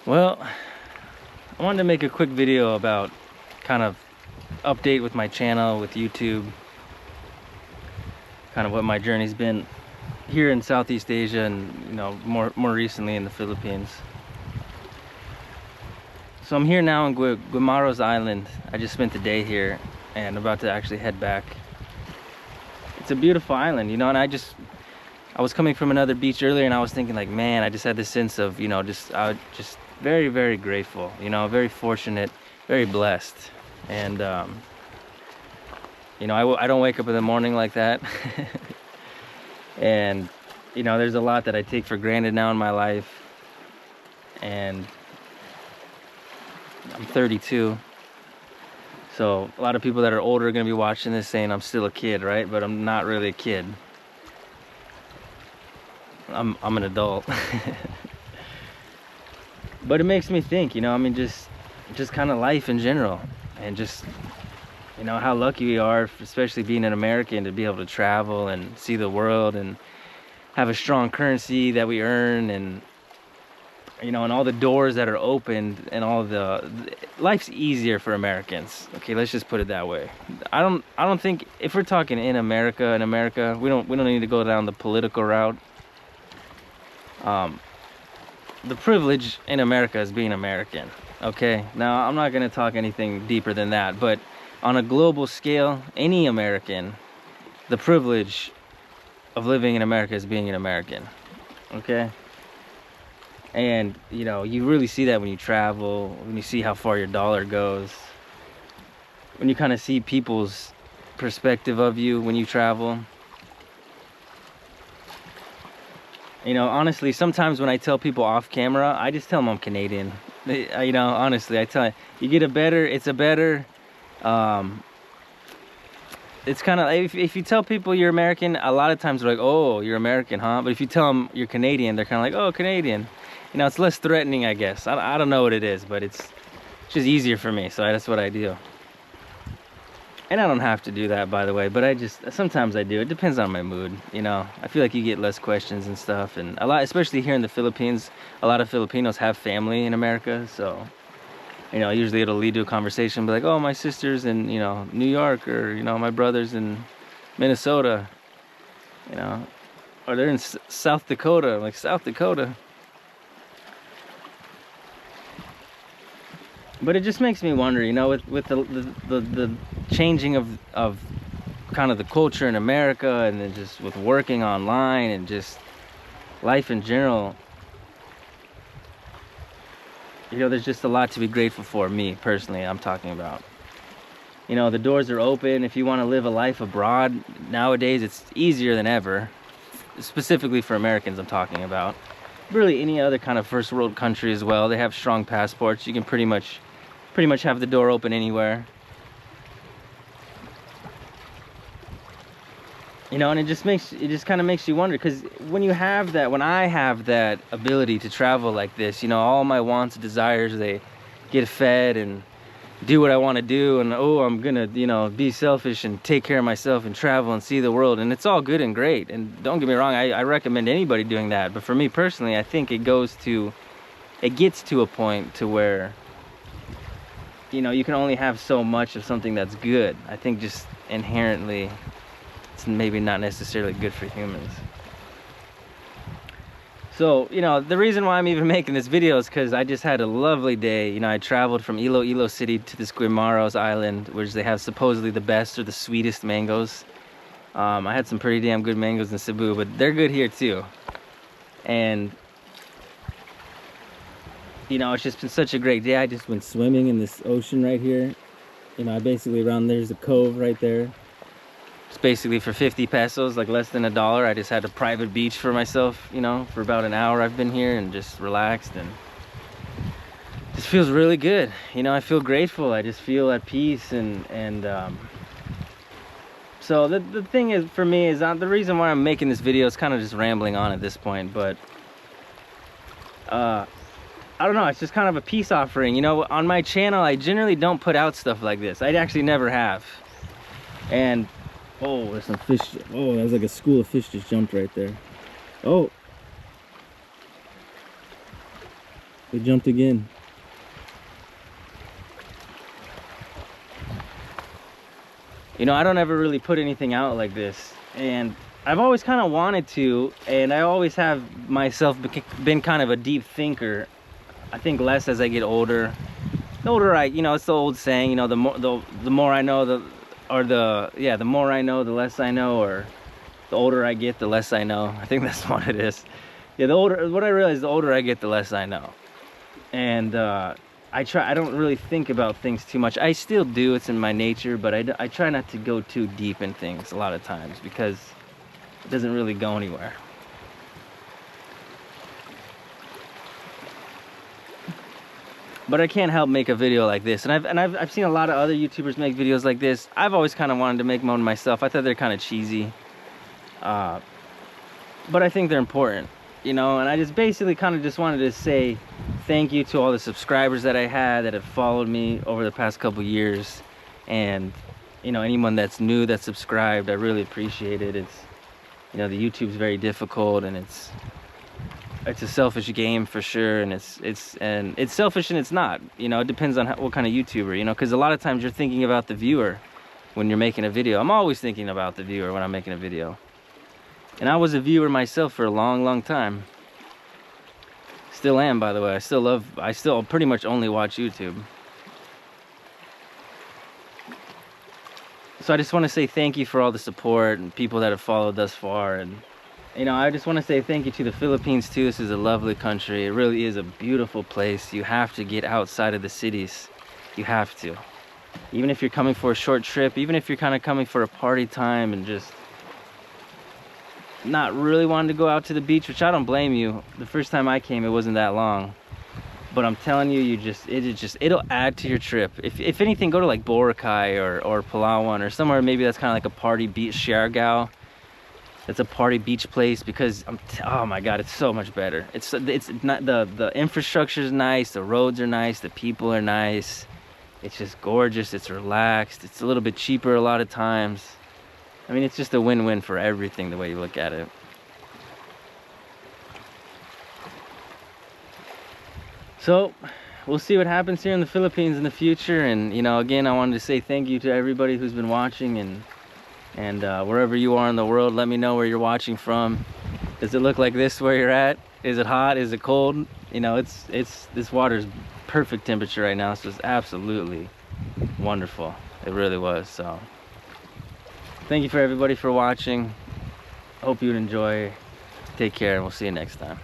Well, I wanted to make a quick video about kind of update with my channel, with YouTube, kind of what my journey's been here in Southeast Asia and, more recently in the Philippines. So I'm here now on Guimaros Island. I just spent the day here and about to actually head back. It's a beautiful island, and I was coming from another beach earlier and I was thinking like, man, I just had this sense of, just very, very grateful, very fortunate, very blessed. And, I don't wake up in the morning like that. And, there's a lot that I take for granted now in my life. And I'm 32. So a lot of people that are older are going to be watching this saying I'm still a kid, right? But I'm not really a kid. I'm an adult. But it makes me think, just kind of life in general, and just how lucky we are, especially being an American, to be able to travel and see the world and have a strong currency that we earn, and and all the doors that are opened, and all life's easier for Americans. Okay, let's just put it that way. I don't think, if we're talking in America, we don't need to go down the political route. The privilege in America is being American. Okay, now I'm not going to talk anything deeper than that, but on a global scale, any American, the privilege of living in America is being an American. Okay, and you really see that when you travel, when you see how far your dollar goes, when you kind of see people's perspective of you when you travel. Honestly, sometimes when I tell people off camera, I just tell them I'm Canadian. Honestly, I tell you get it's a better, it's kind of, if you tell people you're American, a lot of times they're like, oh, you're American, huh? But if you tell them you're Canadian, they're kind of like, oh, Canadian. It's less threatening, I guess. I don't know what it is, but it's just easier for me, so that's what I do. And I don't have to do that, by the way, but sometimes I do. It depends on my mood, I feel like you get less questions and stuff, and a lot, especially here in the Philippines, a lot of Filipinos have family in America, so, usually it'll lead to a conversation, be like, oh, my sister's in, New York, or, my brother's in Minnesota, or they're in South Dakota. I'm like, South Dakota? But it just makes me wonder, with the changing of kind of the culture in America, and then just with working online and just life in general, there's just a lot to be grateful for. Me personally, I'm talking about. The doors are open. If you want to live a life abroad nowadays, it's easier than ever. Specifically for Americans, I'm talking about. Really, any other kind of first world country as well. They have strong passports. You can pretty much have the door open anywhere. And it just kind of makes you wonder, because when I have that ability to travel like this, all my wants and desires, they get fed and do what I want to do, and I'm gonna be selfish and take care of myself and travel and see the world, and it's all good and great, and don't get me wrong, I recommend anybody doing that. But for me personally, I think it gets to a point to where you can only have so much of something that's good. I think just inherently it's maybe not necessarily good for humans. So, the reason why I'm even making this video is because I just had a lovely day. I traveled from Iloilo City to this Guimaros Island, which they have supposedly the best or the sweetest mangoes. I had some pretty damn good mangoes in Cebu, but they're good here too. And it's just been such a great day. I just went swimming in this ocean right here. I basically, there's a cove right there. It's basically for 50 pesos, like less than $1. I just had a private beach for myself, for about an hour I've been here, and just relaxed, and just feels really good. I feel grateful. I just feel at peace, and so the thing is, for me, is the reason why I'm making this video is kind of just rambling on at this point, but I don't know, it's just kind of a peace offering. On my channel, I generally don't put out stuff like this. I actually never have. And oh, there's some fish. Oh, that was like a school of fish just jumped right there. Oh, They jumped again. You know, I don't ever really put anything out like this, and I've always kind of wanted to, and I always have myself been kind of a deep thinker. I think less as I get older. The older I, you know, it's the old saying, you know, the more I know, the more I know, the less I know, or the older I get, the less I know. I think that's what it is. Yeah, what I realize, the older I get, the less I know. And I don't really think about things too much. I still do, it's in my nature, but I try not to go too deep in things a lot of times, because it doesn't really go anywhere. But I can't help make a video like this, and I've seen a lot of other YouTubers make videos like this. I've always kind of wanted to make one myself. I thought they're kind of cheesy, but I think they're important, you know. And I just basically kind of just wanted to say thank you to all the subscribers that I had that have followed me over the past couple years, and you know, anyone that's new that subscribed, I really appreciate it. It's, you know, the YouTube's very difficult, and it's a selfish game for sure, and it's selfish and it's not, you know. It depends on what kind of YouTuber, you know, because a lot of times you're thinking about the viewer when you're making a video. I'm always thinking about the viewer when I'm making a video, and I was a viewer myself for a long time. Still am, by the way. I still pretty much only watch YouTube. So I just want to say thank you for all the support and people that have followed thus far. And you know, I just want to say thank you to the Philippines too. This is a lovely country. It really is a beautiful place. You have to get outside of the cities. You have to. Even if you're coming for a short trip, even if you're kind of coming for a party time and just not really wanting to go out to the beach, which I don't blame you. The first time I came, it wasn't that long. But I'm telling you, it'll add to your trip. If anything, go to like Boracay or Palawan or somewhere maybe that's kind of like a party beach, Siargao. It's a party beach place, because oh my god, it's so much better. It's not, the infrastructure is nice, the roads are nice, the people are nice. It's just gorgeous. It's relaxed. It's a little bit cheaper a lot of times. I mean, it's just a win-win for everything the way you look at it. So we'll see what happens here in the Philippines in the future. And you know, again, I wanted to say thank you to everybody who's been watching, and wherever you are in the world, let me know where you're watching from. Does it look like this where you're at? Is it hot? Is it cold? You know, this water's perfect temperature right now. So it's absolutely wonderful. It really was. So thank you for everybody for watching. Hope you enjoy. Take care, and we'll see you next time.